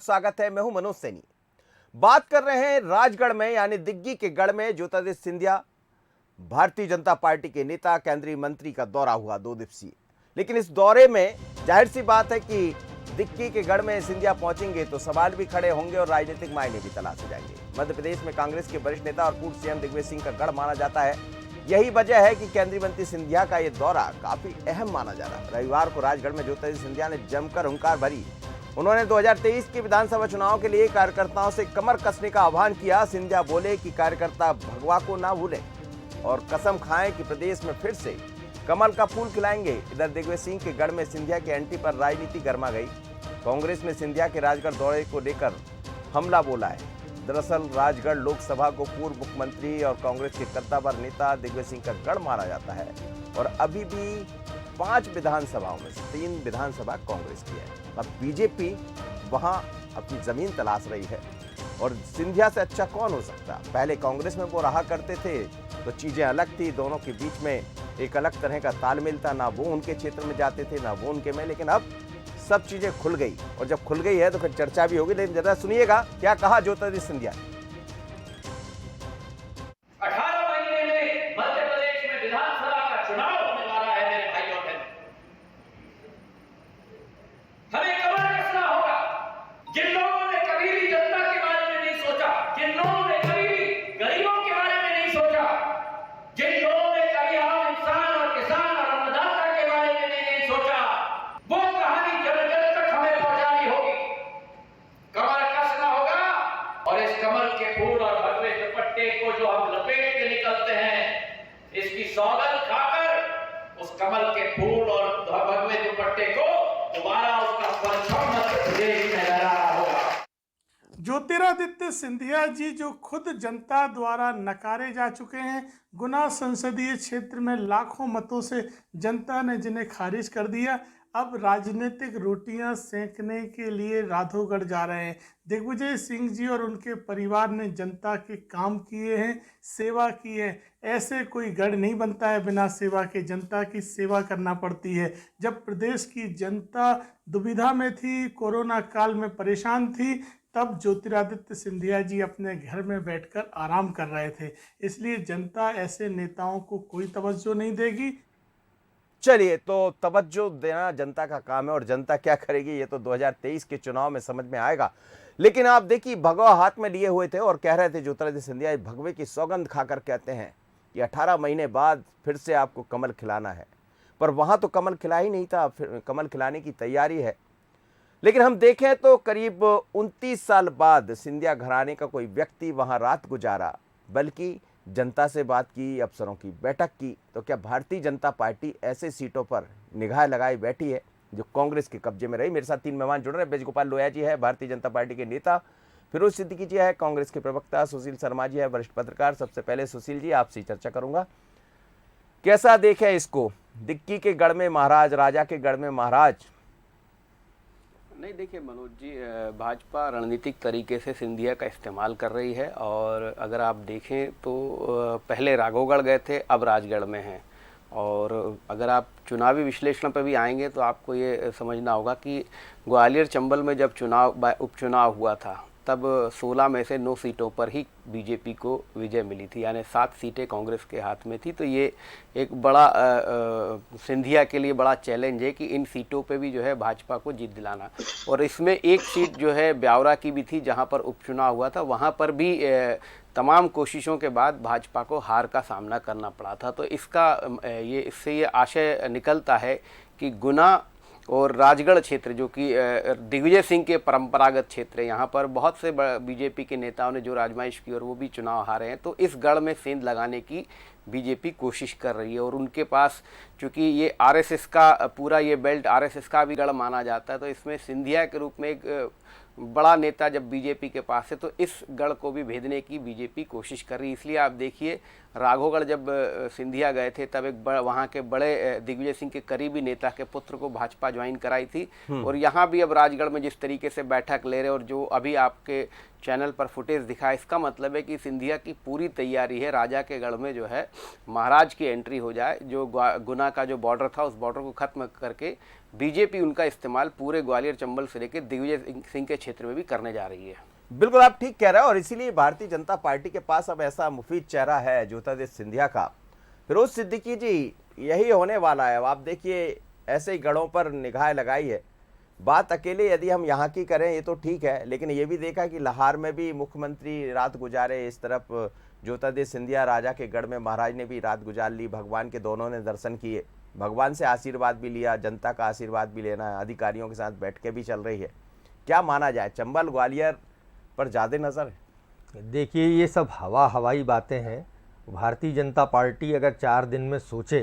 स्वागत है। मैं हूं मनोज सैनी। बात कर रहे हैं राजगढ़ में यानी दिग्गी के गढ़ में ज्योतिरादित्य सिंधिया भारतीय जनता पार्टी के नेता केंद्रीय मंत्री का दौरा हुआ 2 दिवसीय। लेकिन इस दौरे में जाहिर सी बात है कि दिग्गी के गढ़ में सिंधिया पहुंचेंगे तो सवाल भी खड़े होंगे और राजनीतिक मायने भी तलाशे जाएंगे। मध्य प्रदेश में कांग्रेस के वरिष्ठ नेता और पूर्व सीएम दिग्विजय सिंह का गढ़ माना जाता है। यही वजह है कि केंद्रीय मंत्री सिंधिया का यह दौरा काफी अहम माना जा रहा है। रविवार को राजगढ़ में ज्योतिरादित्य सिंधिया ने जमकर हुंकार भरी। उन्होंने 2023 के विधानसभा चुनाव के लिए कार्यकर्ताओं से कमर कसने का आह्वान किया। सिंधिया बोले कि कार्यकर्ता भगवा को ना भूलें और कसम खाएं कि प्रदेश में फिर से कमल का फूल खिलाएंगे। इधर दिग्विजय सिंह के गढ़ में सिंधिया के एंट्री पर राजनीति गर्मा गई। कांग्रेस ने सिंधिया के राजगढ़ दौरे को लेकर हमला बोला है। दरअसल राजगढ़ लोकसभा को पूर्व मुख्यमंत्री और कांग्रेस के कद्दावर नेता दिग्विजय सिंह का गढ़ माना जाता है और अभी भी 5 विधानसभाओं में से 3 विधानसभा कांग्रेस की है। अब बीजेपी वहां अपनी जमीन तलाश रही है और सिंधिया से अच्छा कौन हो सकता। पहले कांग्रेस में वो रहा करते थे तो चीजें अलग थी, दोनों के बीच में एक अलग तरह का तालमेल था। ना वो उनके क्षेत्र में जाते थे ना वो उनके में, लेकिन अब सब चीजें खुल गई और जब खुल गई है तो फिर चर्चा भी होगी। लेकिन जरा सुनिएगा क्या कहा ज्योतिरादित्य सिंधिया। 18 महीने में मध्य प्रदेश में विधानसभा का चुनाव होने वाला है मेरे भाइयों और बहनों। हमें कमर कसना होगा। जिन लोगों ने कभी भी जनता के बारे में नहीं सोचा, जिन लोगों ने कभी भी गरीबों के बारे में नहीं सोचा, जिन लोगों ने कभी आम इंसान और किसान और अन्नदाता के बारे में नहीं सोचा, वो कहानी जन जन तक हमें पहुंचानी होगी। कमर कसना होगा और इस कमल के फूल और भगवे दुपट्टे को जो हम लपेट के निकलते हैं, इसकी सौगंध खाकर उस कमल के फूल और भगवे दुपट्टे को दोबारा उसका परछाई मध्य प्रदेश में लहरा होगा। ज्योतिरादित्य सिंधिया जी जो खुद जनता द्वारा नकारे जा चुके हैं, गुना संसदीय क्षेत्र में लाखों मतों से जनता ने जिन्हें खारिज कर दिया, अब राजनीतिक रोटियां सेंकने के लिए राधोगढ़ जा रहे हैं। दिग्विजय सिंह जी और उनके परिवार ने जनता के काम किए हैं, सेवा की है। ऐसे कोई गढ़ नहीं बनता है बिना सेवा के। जनता की सेवा करना पड़ती है। जब प्रदेश की जनता दुविधा में थी, कोरोना काल में परेशान थी, तब ज्योतिरादित्य सिंधिया जी अपने घर में बैठकर आराम कर रहे थे। इसलिए जनता ऐसे नेताओं को कोई तवज्जो नहीं देगी। चलिए, तो तवज्जो देना जनता का काम है और जनता क्या करेगी ये तो 2023 के चुनाव में समझ में आएगा। लेकिन आप देखिए, भगवा हाथ में लिए हुए थे और कह रहे थे ज्योतिरादित्य सिंधिया भगवे की सौगंध खाकर कहते हैं कि 18 महीने बाद फिर से आपको कमल खिलाना है। पर वहां तो कमल खिला ही नहीं था, फिर कमल खिलाने की तैयारी है। लेकिन हम देखें तो करीब 29 साल बाद सिंधिया घराने का कोई व्यक्ति वहां रात गुजारा, बल्कि जनता से बात की, अफसरों की बैठक की। तो क्या भारतीय जनता पार्टी ऐसे सीटों पर निगाह लगाए बैठी है जो कांग्रेस के कब्जे में रही? मेरे साथ 3 मेहमान जुड़ रहे हैं। ब्रजगोपाल लोहिया जी है, भारतीय जनता पार्टी के नेता। फिरोज सिद्दीकी जी है, कांग्रेस के प्रवक्ता। सुशील शर्मा जी है, वरिष्ठ पत्रकार। सबसे पहले सुशील जी, आपसे चर्चा करूंगा। कैसा देखें इसको, दिग्गी के गढ़ में महाराज, राजा के गढ़ में महाराज? नहीं, देखिए मनोज जी, भाजपा रणनीतिक तरीके से सिंधिया का इस्तेमाल कर रही है। और अगर आप देखें तो पहले राघोगढ़ गए थे, अब राजगढ़ में हैं। और अगर आप चुनावी विश्लेषण पर भी आएंगे तो आपको ये समझना होगा कि ग्वालियर चंबल में जब उपचुनाव हुआ था, तब 16 में से 9 सीटों पर ही बीजेपी को विजय मिली थी, यानी 7 सीटें कांग्रेस के हाथ में थी। तो ये एक बड़ा सिंधिया के लिए बड़ा चैलेंज है कि इन सीटों पे भी जो है भाजपा को जीत दिलाना। और इसमें एक सीट जो है ब्यावरा की भी थी, जहां पर उपचुनाव हुआ था, वहां पर भी तमाम कोशिशों के बाद भाजपा को हार का सामना करना पड़ा था। तो इससे ये आशय निकलता है कि गुना और राजगढ़ क्षेत्र, जो कि दिग्विजय सिंह के परंपरागत क्षेत्र है, यहाँ पर बहुत से बीजेपी के नेताओं ने जो आजमाइश की और वो भी चुनाव हारे हैं। तो इस गढ़ में सेंध लगाने की बीजेपी कोशिश कर रही है। और उनके पास चूंकि ये आरएसएस का पूरा ये बेल्ट आरएसएस का भी गढ़ माना जाता है, तो इसमें सिंधिया के रूप में एक बड़ा नेता जब बीजेपी के पास है, तो इस गढ़ को भी भेदने की बीजेपी कोशिश कर रही है। इसलिए आप देखिए, राघोगढ़ जब सिंधिया गए थे तब वहाँ के बड़े दिग्विजय सिंह के करीबी नेता के पुत्र को भाजपा ज्वाइन कराई थी। और यहाँ भी अब राजगढ़ में जिस तरीके से बैठक ले रहे और जो अभी आपके चैनल पर फुटेज दिखा, इसका मतलब है कि सिंधिया की पूरी तैयारी है राजा के गढ़ में जो है महाराज की एंट्री हो जाए। जो गुना का जो बॉर्डर था उस बॉर्डर को खत्म करके बीजेपी उनका इस्तेमाल पूरे ग्वालियर चंबल से लेकर दिग्विजय सिंह के क्षेत्र में भी करने जा रही है। बिल्कुल आप ठीक कह रहे हैं, और इसीलिए भारतीय जनता पार्टी के पास अब ऐसा मुफीद चेहरा है ज्योतिरादित्य सिंधिया का। फिरोज सिद्दीकी जी, यही होने वाला है। अब आप देखिए ऐसे ही गढ़ों पर निगाह लगाई है। बात अकेले यदि हम यहाँ की करें ये तो ठीक है, लेकिन ये भी देखा कि लाहौर में भी मुख्यमंत्री रात गुजारे, इस तरफ ज्योतिरादित्य सिंधिया राजा के गढ़ में महाराज ने भी रात गुजार ली। भगवान के दोनों ने दर्शन किए, भगवान से आशीर्वाद भी लिया, जनता का आशीर्वाद भी लेना है, अधिकारियों के साथ बैठकें भी चल रही है। क्या माना जाए, चंबल ग्वालियर पर ज़्यादा नज़र है? देखिए, ये सब हवाई बातें हैं। भारतीय जनता पार्टी अगर 4 दिन में सोचे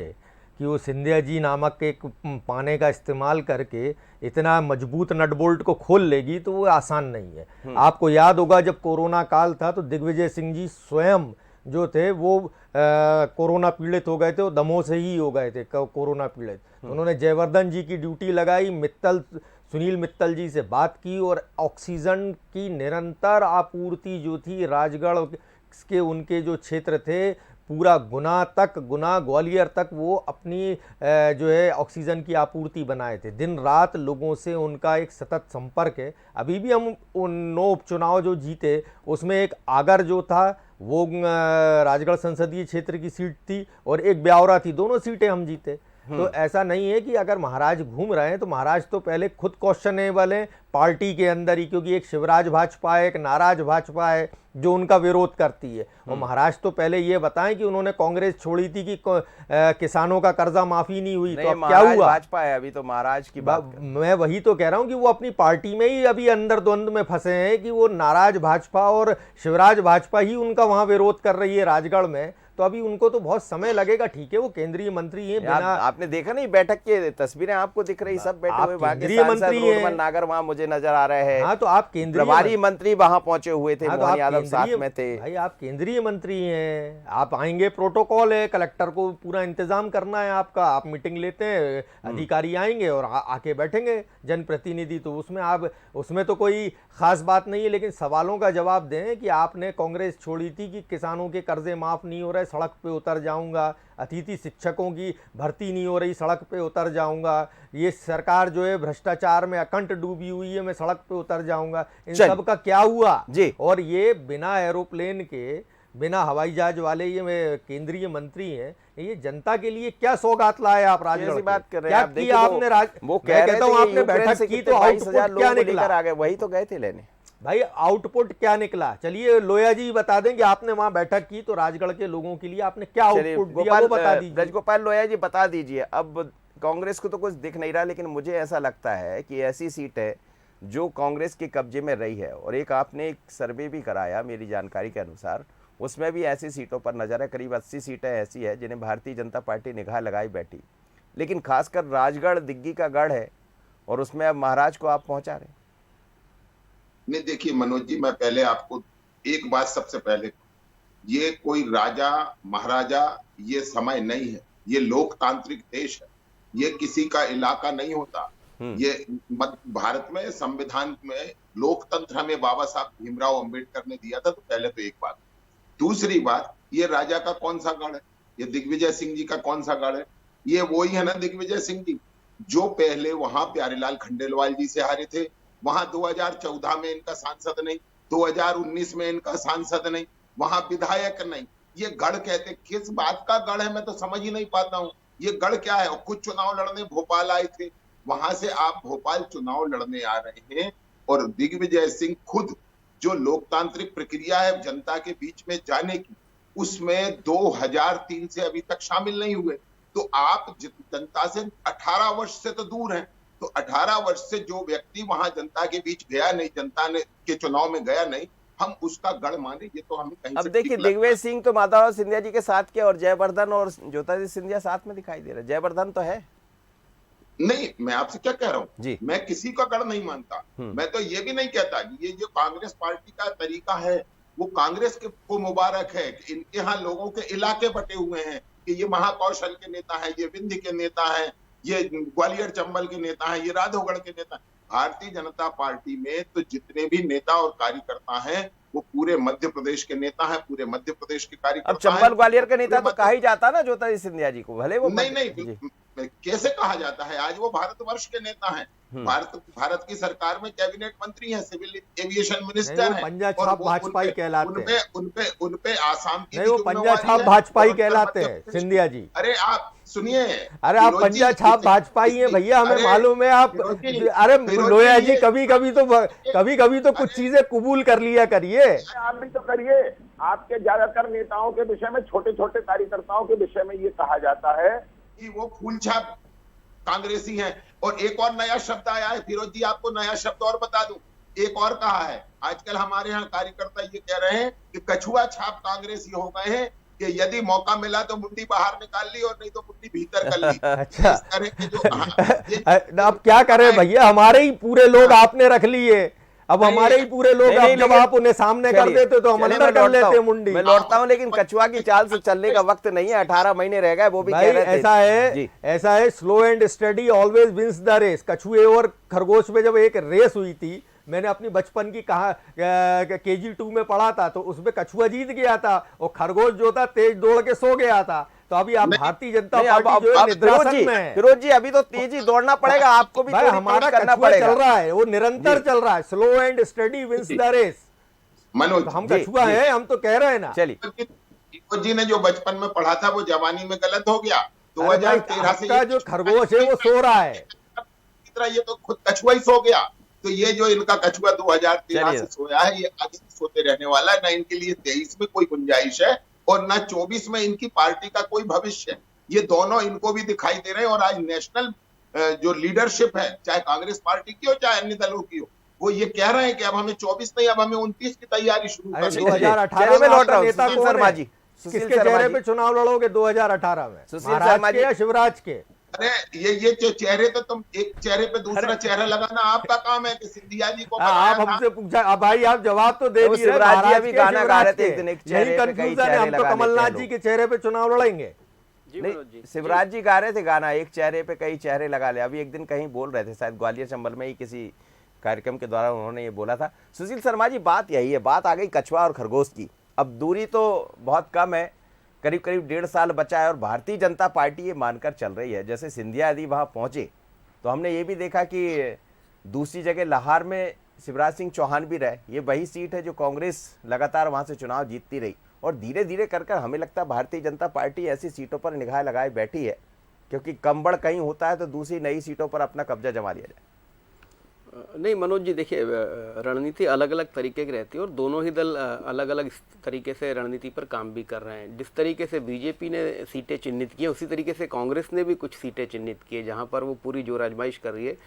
कि वो सिंधिया जी नामक एक पाने का इस्तेमाल करके इतना मजबूत नट बोल्ट को खोल लेगी तो वो आसान नहीं है। आपको याद होगा जब कोरोना काल था तो दिग्विजय सिंह जी स्वयं जो थे वो कोरोना पीड़ित हो गए थे, वो दमों से ही हो गए थे कोरोना पीड़ित। उन्होंने जयवर्धन जी की ड्यूटी लगाई, सुनील मित्तल जी से बात की और ऑक्सीजन की निरंतर आपूर्ति जो थी राजगढ़ के उनके जो क्षेत्र थे पूरा गुना ग्वालियर तक वो अपनी जो है ऑक्सीजन की आपूर्ति बनाए थे। दिन रात लोगों से उनका एक सतत संपर्क है। अभी भी हम उन 9 उपचुनाव जो जीते उसमें एक आगर जो था वो राजगढ़ संसदीय क्षेत्र की सीट थी और एक ब्यावरा थी, दोनों सीटें हम जीते। तो ऐसा नहीं है कि अगर महाराज घूम रहे हैं तो महाराज तो पहले खुद क्वेश्चनेबल है पार्टी के अंदर ही, क्योंकि एक शिवराज भाजपा है, एक नाराज भाजपा है जो उनका विरोध करती है। और महाराज तो पहले ये बताएं कि उन्होंने कांग्रेस छोड़ी थी कि किसानों का कर्जा माफी नहीं हुई, तो अब क्या हुआ? भाजपा है अभी तो महाराज की बात। मैं वही तो कह रहा हूं कि वो अपनी पार्टी में ही अभी अंदर द्वंद में फंसे हैं कि वो नाराज भाजपा और शिवराज भाजपा ही उनका वहां विरोध कर रही है राजगढ़ में। तो अभी उनको तो बहुत समय लगेगा। ठीक है, वो केंद्रीय मंत्री हैं, बिना आपने देखा नहीं बैठक की तस्वीरें आपको दिख रही, सब बैठे हुए केंद्रीय मंत्री हैं, नागर वहां मुझे नजर आ रहे हैं। हाँ, तो आप केंद्रीय प्रभारी मंत्री वहां पहुंचे हुए थे, हाँ, मोहन यादव साथ में थे। भाई आप केंद्रीय मंत्री हैं, आप आएंगे, प्रोटोकॉल है, कलेक्टर को पूरा इंतजाम करना है आपका। आप मीटिंग लेते हैं, अधिकारी आएंगे और आके बैठेंगे जनप्रतिनिधि, तो उसमें तो कोई खास बात नहीं है। लेकिन सवालों का जवाब दें कि आपने कांग्रेस छोड़ी थी कि किसानों के कर्जे माफ नहीं हो रहे, सड़क पे उतर जाऊंगा, अतिथि शिक्षकों की भर्ती नहीं हो रही, सड़क पे उतर जाऊंगा, ये सरकार जो है भ्रष्टाचार में अकंठ डूबी हुई है, मैं सड़क पे उतर जाऊंगा, इन सब का क्या हुआ जी? और ये बिना एरोप्लेन के, बिना हवाई जहाज वाले ये केंद्रीय मंत्री हैं, ये जनता के लिए क्या सौगात लाए आप राजगढ़? बात कर रहे हैं आप? देखिए आपने वो कह रहे थे आपने बैठक की तो आउटपुट क्या निकला? आ गए, वही तो गए थे लेने भाई, आउटपुट क्या निकला? चलिए लोया जी बता दें कि आपने वहां बैठक की तो राजगढ़ के लोगों के लिए आपने क्या आउटपुट दिया, वो बता दीजिए। ब्रजगोपाल लोया जी बता दीजिए। अब कांग्रेस को तो कुछ दिख नहीं रहा, लेकिन मुझे ऐसा लगता है कि ऐसी सीट है जो कांग्रेस के कब्जे में रही है, और एक आपने एक सर्वे भी कराया मेरी जानकारी के अनुसार, उसमें भी ऐसी सीटों पर नजर है। करीब 80 सीटें ऐसी है जिन्हें भारतीय जनता पार्टी निगाह लगाई बैठी, लेकिन खासकर राजगढ़ दिग्गी का गढ़ है और उसमें अब महाराज को आप पहुंचा रहे। नहीं, देखिए मनोज जी, मैं पहले आपको एक बात सबसे पहले, ये कोई राजा महाराजा ये समय नहीं है, ये लोकतांत्रिक देश है, ये किसी का इलाका नहीं होता। ये भारत में संविधान में लोकतंत्र हमें बाबा साहब भीमराव अंबेडकर ने दिया था। तो पहले तो एक बात। दूसरी बात, ये राजा का कौन सा गढ़ है? ये दिग्विजय सिंह जी का कौन सा गढ़ है? ये वही है ना दिग्विजय सिंह जी जो पहले वहां प्यारेलाल खंडेलवाल जी से हारे थे, वहां 2014 में इनका सांसद नहीं, 2019 में इनका सांसद नहीं, वहां विधायक नहीं। ये गढ़ कहते किस बात का गढ़ है, मैं तो समझ ही नहीं पाता हूँ। ये गढ़ क्या है? और कुछ चुनाव लड़ने भोपाल आए थे, वहां से आप भोपाल चुनाव लड़ने आ रहे हैं, और दिग्विजय सिंह खुद जो लोकतांत्रिक प्रक्रिया है जनता के बीच में जाने की, उसमें 2003 से अभी तक शामिल नहीं हुए। तो आप जनता से 18 वर्ष से तो दूर हैं। तो 18 वर्ष से जो व्यक्ति वहां जनता के बीच गया नहीं, जनता ने के चुनाव में गया नहीं, हम उसका गढ़ माने, ये तो हमें कहीं अब देखिए दिग्विजय सिंह तो माधवराव सिंधिया जी के साथ के, और जयवर्धन और ज्योतिरादित्य सिंधिया साथ में दिखाई दे रहा है। जयवर्धन तो है नहीं। मैं आपसे क्या कह रहा हूँ जी, मैं किसी का गढ़ नहीं मानता। मैं तो ये भी नहीं कहता कि ये जो कांग्रेस पार्टी का तरीका है वो कांग्रेस को मुबारक है कि इनके यहाँ लोगों के इलाके बटे हुए हैं कि ये महाकौशल के नेता हैं, ये विंध्य के नेता हैं, ये ग्वालियर चंबल के नेता हैं, ये राधोगढ़ के नेता हैं। भारतीय जनता पार्टी में तो जितने भी नेता और कार्यकर्ता हैं वो पूरे मध्य प्रदेश के नेता हैं, पूरे मध्य प्रदेश के अब कार्यकर्ता चंबल हैं। ग्वालियर का नेता तो पूरे कहा ही जाता ना ज्योतिरादित्य सिंधिया जी को, भले वो नहीं जी। नहीं, कैसे कहा जाता है? आज वो भारतवर्ष के नेता हैं, भारत की सरकार में कैबिनेट मंत्री हैं, सिविल एविएशन मिनिस्टर हैं, पंजा और छाप वो भाजपाई कहलाते हैं। उनपे आसाम की नहीं, वो भी पंजा जिम्मेवारी छाप है, भाजपाई और कहलाते मध्य हैं प्रदेश सिंधिया की- जी। अरे आप सुनिए, अरे आप फिरोज पंजा जी, छाप इसे- भाजपाई हैं इसकी- भैया, हमें अरे, मालूम है आप। फिरोज जी, अरे फिरोज लोया जी, ये- कभी कभी तो कुछ चीजें कबूल कर लिया करिए। आप भी तो करिए। आपके ज्यादातर नेताओं के विषय में, छोटे छोटे कार्यकर्ताओं के विषय में ये कहा जाता है कि वो फूलछाप कांग्रेसी हैं। और एक और नया शब्द आया है, फिरोज जी आपको नया शब्द और बता दूं, एक और कहा है आजकल हमारे यहाँ कार्यकर्ता ये कह रहे हैं कि कछुआ छाप कांग्रेसी हो गए हैं, कि यदि मौका मिला तो मुंडी बाहर निकाल ली और नहीं तो मुंडी भीतर कर ली। अच्छा। इस तरह के जो अब क्या करें भैया, हमारे ही पूरे लोग आपने रख लिए। अब नहीं, हमारे ही पूरे लोग, नहीं, अब नहीं, जब लेकिन- आप उन्हें सामने कर चलिए, देते तो हम चलिए, अंदर मैं कर लौटता लेते हूं। मुंडी। मैं लौटता हूं, लेकिन कछुआ की चाल से चलने का वक्त नहीं है, 18 महीने रह गए, वो भी भाई कह रहे थे। जी। ऐसा है, slow and steady always wins the race. कछुए और खरगोश में जब एक रेस हुई थी, मैंने अपनी बचपन की कहा KG 2 में पढ़ा था, तो उसमें कछुआ जीत गया था और खरगोश जो था तेज दौड़ के सो गया था। तो अभी आप भारतीय जनता नहीं, पार्टी जो है निद्रासन में है। फिरोज जी अभी तो तेजी दौड़ना पड़ेगा, आपको भी भाई थोड़ी हमारा तेज करना कछुआ पड़ेगा। चल रहा है, वो निरंतर चल रहा है। Slow and steady wins the race. Manoj तो हम जी, कछुआ जी। हैं, हम तो कह रहे हैं ना। चलिए, फिरोज जी ने जो बचपन में पढ़ा था वो जवानी में गलत हो गया। अरे भाई, 2013 से आपका जो खरगोश है वो सो रहा है। की तरह ये तो खुद कछुआ ही सो गया। तो ये जो इनका कछुआ 2013 चलिए। से सोया है, ये आगे सोते रहने वाला है। ना इनके लिए 23 में कोई गुंजाइश है और ना 24 में इनकी पार्टी का कोई भविष्य है। ये दोनों इनको भी दिखाई दे रहे हैं। और आज नेशनल जो लीडरशिप है, चाहे कांग्रेस पार्टी की हो चाहे अन्य दलों की हो, वो ये कह रहे हैं कि अब हमें 24 नहीं, अब हमें 29 की तैयारी शुरू अरे करनी है। 2018 चलिए, मैं में लौट रहा आपका हूं। नेता सुशील कौन शर्मा है? जी, सुशील किसके शर्मा चेहरे जी। पे चुनाव लड़ोगे 2018 में? सुशील महाराज शर्मा के जी। या शिवराज के? अरे ये जो चेहरे, तो तुम एक चेहरे पे दूसरा चेहरा लगाना आपका काम है कि सिंधिया जी को बनाया आप था। हमसे पूछा, अब भाई आप जवाब तो दे वो दिए। शिवराज जी महाराज अभी के, गाना गा शिवराज रहे थे के। एक दिन, एक यही चेहरे पे कई कंफ्यूजन है। चेहरे हम तो लगा लेते कमलनाथ हैं जी लोग। के चेहरे पे चुनाव लड़ेंगे। जी नहीं, मनोज जी। शिवराज जी गा रहे थे गाना, एक चेहरे पे कई चेहरे लगा ले। अभी एक दिन कहीं बोल रहे थे, शायद ग्वालियर चंबल में ही किसी कार्यक्रम के दौरान उन्होंने ये बोला था। सुशील शर्मा जी, बात यही है, बात आ गई कछुआ और खरगोश की। अब दूरी तो बहुत कम है, करीब करीब 1.5 साल बचा है और भारतीय जनता पार्टी ये मानकर चल रही है जैसे सिंधिया यदि वहाँ पहुंचे तो हमने ये भी देखा कि दूसरी जगह लाहौर में शिवराज सिंह चौहान भी रहे। ये वही सीट है जो कांग्रेस लगातार वहाँ से चुनाव जीतती रही और धीरे धीरे कर कर हमें लगता है भारतीय जनता पार्टी ऐसी सीटों पर निगाह लगाए बैठी है, क्योंकि कम बढ़ कहीं होता है तो दूसरी नई सीटों पर अपना कब्जा जमा लिया जाए। नहीं मनोज जी, देखिए रणनीति अलग अलग तरीके की रहती है और दोनों ही दल अलग अलग तरीके से रणनीति पर काम भी कर रहे हैं। जिस तरीके से बीजेपी ने सीटें चिन्हित की है, उसी तरीके से कांग्रेस ने भी कुछ सीटें चिन्हित की है जहां पर वो पूरी जोर आजमाइश कर रही है।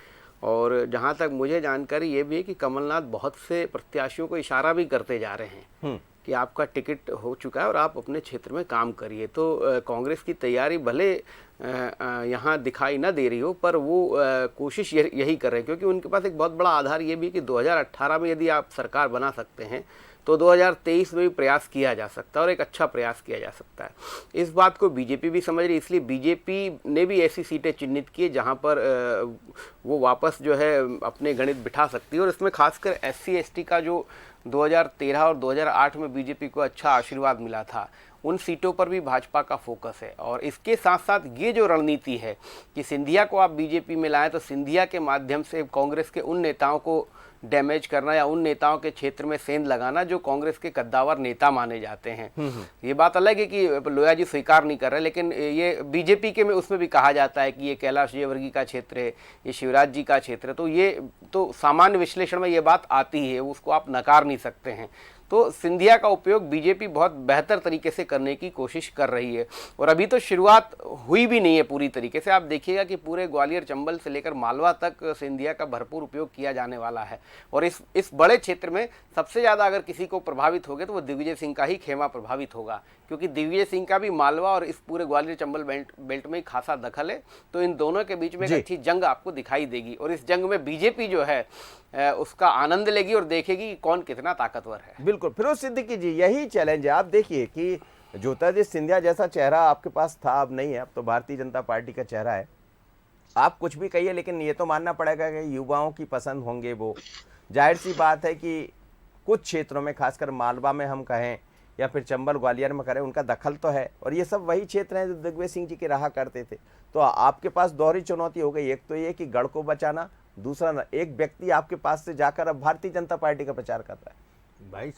और जहां तक मुझे जानकारी ये भी है कि कमलनाथ बहुत से प्रत्याशियों को इशारा भी करते जा रहे हैं कि आपका टिकट हो चुका है और आप अपने क्षेत्र में काम करिए। तो कांग्रेस की तैयारी भले यहाँ दिखाई ना दे रही हो, पर वो कोशिश यही कर रहे हैं, क्योंकि उनके पास एक बहुत बड़ा आधार ये भी है कि 2018 में यदि आप सरकार बना सकते हैं तो 2023 में भी प्रयास किया जा सकता है और एक अच्छा प्रयास किया जा सकता है। इस बात को बीजेपी भी समझ रही, इसलिए बीजेपी ने भी ऐसी सीटें चिन्हित की जहां पर वो वापस जो है अपने गणित बिठा सकती है। और इसमें खासकर SC ST का जो 2013 और 2008 में बीजेपी को अच्छा आशीर्वाद मिला था, उन सीटों पर भी भाजपा का फोकस है। और इसके साथ साथ ये जो रणनीति है कि सिंधिया को आप बीजेपी में लाएं तो सिंधिया के माध्यम से कांग्रेस के उन नेताओं को डैमेज करना या उन नेताओं के क्षेत्र में सेंध लगाना जो कांग्रेस के कद्दावर नेता माने जाते हैं। ये बात अलग है कि लोया जी स्वीकार नहीं कर रहे, लेकिन ये बीजेपी के में उसमें भी कहा जाता है कि ये कैलाश विजयवर्गीय का क्षेत्र है, ये शिवराज जी का क्षेत्र है। तो ये तो सामान्य विश्लेषण में ये बात आती है, उसको आप नकार नहीं सकते हैं। तो सिंधिया का उपयोग बीजेपी बहुत बेहतर तरीके से करने की कोशिश कर रही है और अभी तो शुरुआत हुई भी नहीं है पूरी तरीके से। आप देखिएगा कि पूरे ग्वालियर चंबल से लेकर मालवा तक सिंधिया का भरपूर उपयोग किया जाने वाला है। और इस बड़े क्षेत्र में सबसे ज़्यादा अगर किसी को प्रभावित होगा तो वो दिग्विजय सिंह का ही खेमा प्रभावित होगा, क्योंकि दिग्विजय सिंह का भी मालवा और इस पूरे ग्वालियर चंबल बेल्ट में खासा दखल है। तो इन दोनों के बीच में एक अच्छी जंग आपको दिखाई देगी और इस जंग में बीजेपी जो है उसका आनंद लेगी और देखेगी कि कौन कितना ताकतवर है। बिल्कुल फिरोज सिद्दीकी जी, यही चैलेंज है। आप देखिए कि ज्योतिरादित्य सिंधिया जैसा चेहरा आपके पास था, अब नहीं है, अब तो भारतीय जनता पार्टी का चेहरा है। आप कुछ भी कहिए, लेकिन ये तो मानना पड़ेगा कि युवाओं की पसंद होंगे वो। जाहिर सी बात है कि कुछ क्षेत्रों में, खासकर मालवा में हम कहें या फिर चंबल ग्वालियर में करें, उनका दखल तो है, और ये सब वही क्षेत्र हैं जो दिग्विजय सिंह जी के रहा करते थे। तो आपके पास दोहरी चुनौती हो गई, एक तो ये कि गढ़ को बचाना, दूसरा एक व्यक्ति आपके पास से जाकर अब भारतीय जनता पार्टी का प्रचार कर रहा है। भाई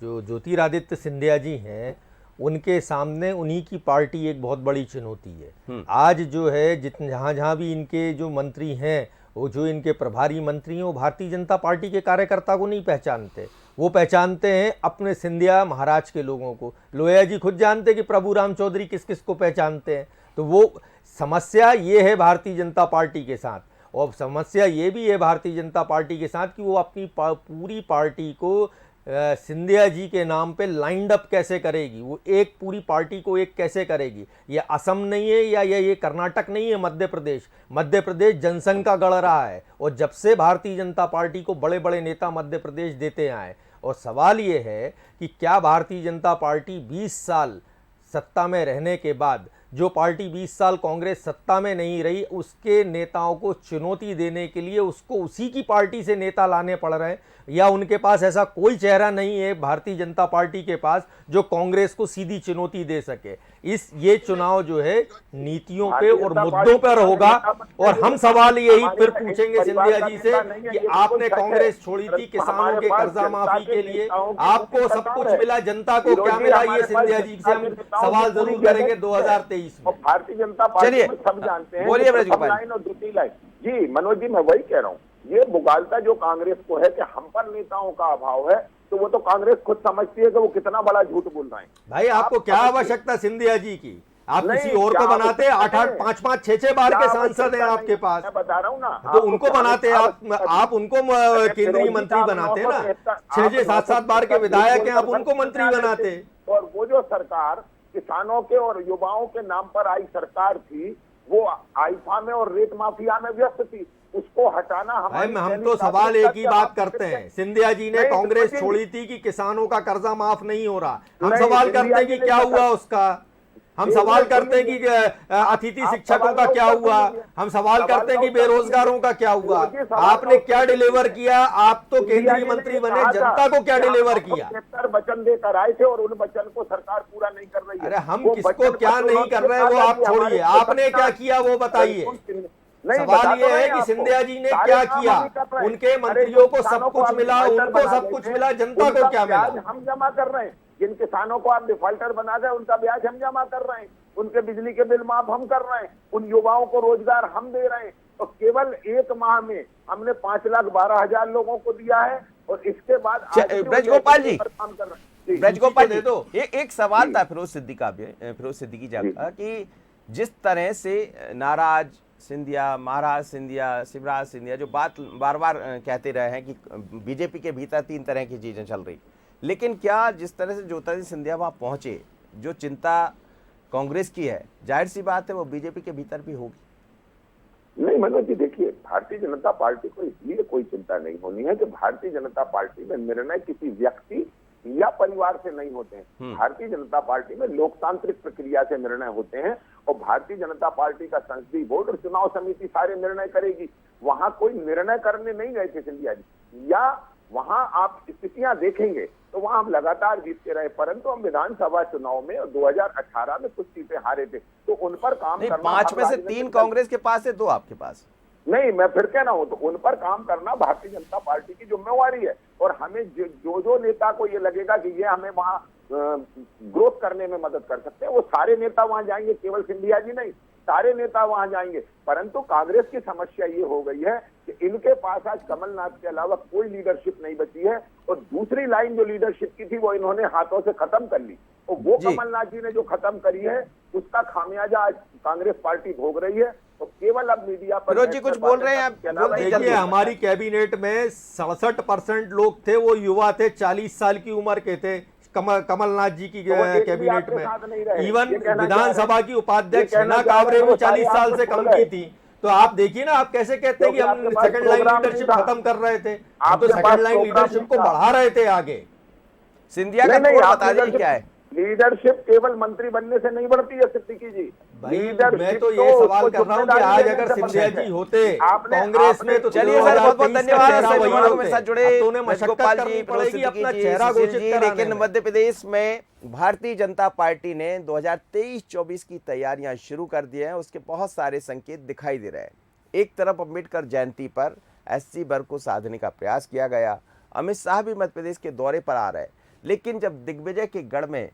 जो ज्योतिरादित्य सिंधिया जी हैं, उनके सामने उन्हीं की पार्टी एक बहुत बड़ी चुनौती है। आज जो है जहाँ जहाँ भी इनके जो मंत्री हैं, वो जो इनके प्रभारी मंत्री हैं, वो भारतीय जनता पार्टी के कार्यकर्ता को नहीं पहचानते, वो पहचानते हैं अपने सिंधिया महाराज के लोगों को। लोहिया जी खुद जानते कि प्रभु राम चौधरी किस किस को पहचानते हैं। तो वो समस्या ये है भारतीय जनता पार्टी के साथ, और समस्या ये भी है भारतीय जनता पार्टी के साथ कि वो अपनी पूरी पार्टी को सिंधिया जी के नाम पे लाइंड अप कैसे करेगी, वो एक पूरी पार्टी को एक कैसे करेगी। ये असम नहीं है या ये कर्नाटक नहीं है, मध्य प्रदेश जनसंघ का गढ़ रहा है, और जब से भारतीय जनता पार्टी को बड़े बड़े नेता मध्य प्रदेश देते आए। और सवाल ये है कि क्या भारतीय जनता पार्टी 20 साल सत्ता में रहने के बाद, जो पार्टी 20 साल कांग्रेस सत्ता में नहीं रही, उसके नेताओं को चुनौती देने के लिए उसको उसी की पार्टी से नेता लाने पड़ रहे हैं, या उनके पास ऐसा कोई चेहरा नहीं है भारतीय जनता पार्टी के पास जो कांग्रेस को सीधी चुनौती दे सके। ये चुनाव जो है नीतियों पे और मुद्दों पर होगा, और हम सवाल यही फिर पूछेंगे सिंधिया जी से कि आपने कांग्रेस छोड़ी थी किसानों के कर्जा माफी के लिए, आपको सब कुछ मिला, जनता को क्या मिला, ये सिंधिया जी से हम सवाल जरूर करेंगे 2023 में। भारतीय जनता पार्टी में सब जानते हैं। बोलिए ब्रजगोपाल लाइन और दूसरी लाइन। जी मनोज जी, मैं वही कह रहा हूँ, ये मुगालता जो कांग्रेस को है कि हम पर नेताओं का अभाव है, तो वो तो कांग्रेस खुद समझती है कि वो कितना बड़ा झूठ बोल रहे हैं। भाई आपको क्या आवश्यकता सिंधिया जी की? आप किसी और को बनाते हैं, 8-8, 5-5, 6-6 बार के सांसद हैं आपके पास, मैं बता रहा हूँ ना, तो उनको बनाते हैं आप उनको केंद्रीय मंत्री बनाते हैं ना, 6-6, 7-7 बार के विधायक हैं, आप उनको मंत्री बनाते। और वो जो सरकार किसानों के और युवाओं के नाम पर आई सरकार थी, वो आईफा में और रेत माफिया में व्यस्त थी, उसको हटाना हम तो सवाल एक ही बात करते हैं। सिंधिया जी ने कांग्रेस छोड़ी थी कि किसानों का कर्जा माफ नहीं हो रहा, हम सवाल करते हैं कि क्या हुआ उसका, हम सवाल करते हैं कि अतिथि शिक्षकों का क्या हुआ, हम सवाल करते हैं कि बेरोजगारों का क्या हुआ, आपने क्या डिलीवर किया? आप तो केंद्रीय मंत्री बने, जनता को क्या डिलीवर किया? वचन देकर आए थे और उन वचन को सरकार पूरा नहीं कर रही है। अरे हम किसको क्या नहीं कर रहे वो आप छोड़िए, आपने क्या किया वो बताइए। सवाल ये है कि सिंधिया जी ने क्या किया, उनके मंत्रियों को सब कुछ मिला, उनको सब कुछ मिला, जनता को क्या मिला? हम जमा कर रहे हैं, जिन किसानों को आप डिफॉल्टर बना गए उनका ब्याज हम जमा कर रहे हैं, उनके बिजली के बिल माफ हम कर रहे हैं, उन युवाओं को रोजगार हम दे रहे हैं। तो केवल एक माह में हमने 5,12,000 लोगों को दिया है, और इसके बाद ब्रजगोपाल जी, काम कर रहे हैं। ब्रजगोपाल जी, तो एक सवाल था फिरोज सिद्दीकी का कि जिस तरह से नाराज सिंधिया, महाराज सिंधिया, शिवराज सिंधिया जो बात बार बार कहते रहे हैं कि बीजेपी के भीतर 3 तरह की चीजें चल रही, लेकिन क्या जिस तरह से ज्योतिरादित्य सिंधिया वहां पहुंचे, जो चिंता कांग्रेस की है, जाहिर सी बात है वो बीजेपी के भीतर भी होगी। नहीं मनोज जी, देखिए, भारतीय जनता पार्टी को इसलिए कोई चिंता नहीं होनी है कि भारतीय जनता पार्टी में निर्णय किसी व्यक्ति या परिवार से नहीं होते हैं। भारतीय जनता पार्टी में लोकतांत्रिक प्रक्रिया से निर्णय होते हैं, और भारतीय जनता पार्टी का संसदीय बोर्ड और चुनाव समिति सारे निर्णय करेगी। वहां कोई निर्णय करने नहीं गए थे सिंधिया जी, या वहां आप स्थितियां देखेंगे तो वहां हम लगातार जीतते रहे, परंतु हम विधानसभा चुनाव में 2018 में कुछ सीटें हारे थे, तो उन पर काम करना, 5 में से 3 कांग्रेस के पास है, 2 आपके पास नहीं। मैं फिर कह रहा हूं, तो उन पर काम करना भारतीय जनता पार्टी की जिम्मेवारी है, और हमें जो नेता को ये लगेगा कि ये हमें वहां ग्रोथ करने में मदद कर सकते हैं, वो सारे नेता वहां जाएंगे, केवल सिंधिया जी नहीं, सारे नेता वहां जाएंगे। परंतु कांग्रेस की समस्या ये हो गई है कि इनके पास आज कमलनाथ के अलावा कोई लीडरशिप नहीं बची है, और दूसरी लाइन जो लीडरशिप की थी वो इन्होंने हाथों से खत्म कर ली, और वो कमलनाथ जी ने जो खत्म करी है उसका खामियाजा आज कांग्रेस पार्टी भोग रही है। तो केवल अब मीडिया पर जी कुछ बोल रहे हैं आप, देखिए हमारी कैबिनेट में 67% लोग थे वो युवा थे, 40 साल की उम्र के थे कमलनाथ जी की कैबिनेट में। इवन विधानसभा की उपाध्यक्ष हिना कांवरे भी 40 साल से कम की थी। तो आप देखिए ना, आप कैसे कहते हैं कि हम सेकंड लाइन लीडरशिप खत्म कर रहे थे, आप तो सेकंड लाइन लीडरशिप को बढ़ा रहे थे आगे। सिंधिया का कोड बता दीजिए क्या है? लीडरशिप केवल मंत्री बनने से नहीं बढ़ती है सिद्दीकी जी। भाई मैं तो ये सवाल कर रहा हूँ कि आज अगर सिंधिया जी होते कांग्रेस में तो चलिए सर, बहुत बहुत धन्यवाद चेहरा वही होते। मेरे साथ जुड़े अब तो उन्हें मशक्कत गोपाल करनी जी, पड़ेगी सिद्दीकी अपना जी, चेहरा सुशील घोषित जी। कराने लेकिन में। मध्य प्रदेश में भारतीय जनता पार्टी ने 2023-24 की तैयारियां शुरू कर दी हैं। उसके बहुत सारे संकेत दिखाई दे रहे हैं। एक तरफ अम्बेडकर जयंती पर SC वर्ग को साधने का प्रयास किया गया। अमित शाह भी मध्य प्रदेश के दौरे पर आ रहे हैं, लेकिन जब दिग्विजय के गढ़ में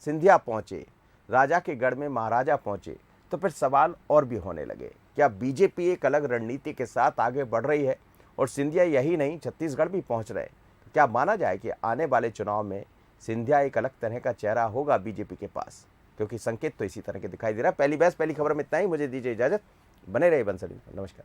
सिंधिया पहुंचे, राजा के गढ़ में महाराजा पहुंचे, तो फिर सवाल और भी होने लगे। क्या बीजेपी एक अलग रणनीति के साथ आगे बढ़ रही है और सिंधिया यही नहीं छत्तीसगढ़ भी पहुंच रहे? क्या माना जाए कि आने वाले चुनाव में सिंधिया एक अलग तरह का चेहरा होगा बीजेपी के पास? क्योंकि संकेत तो इसी तरह के दिखाई दे रहा है। पहली बहस पहली खबर में इतना ही। मुझे दीजिए इजाजत, बने रहिए बंसल। नमस्कार।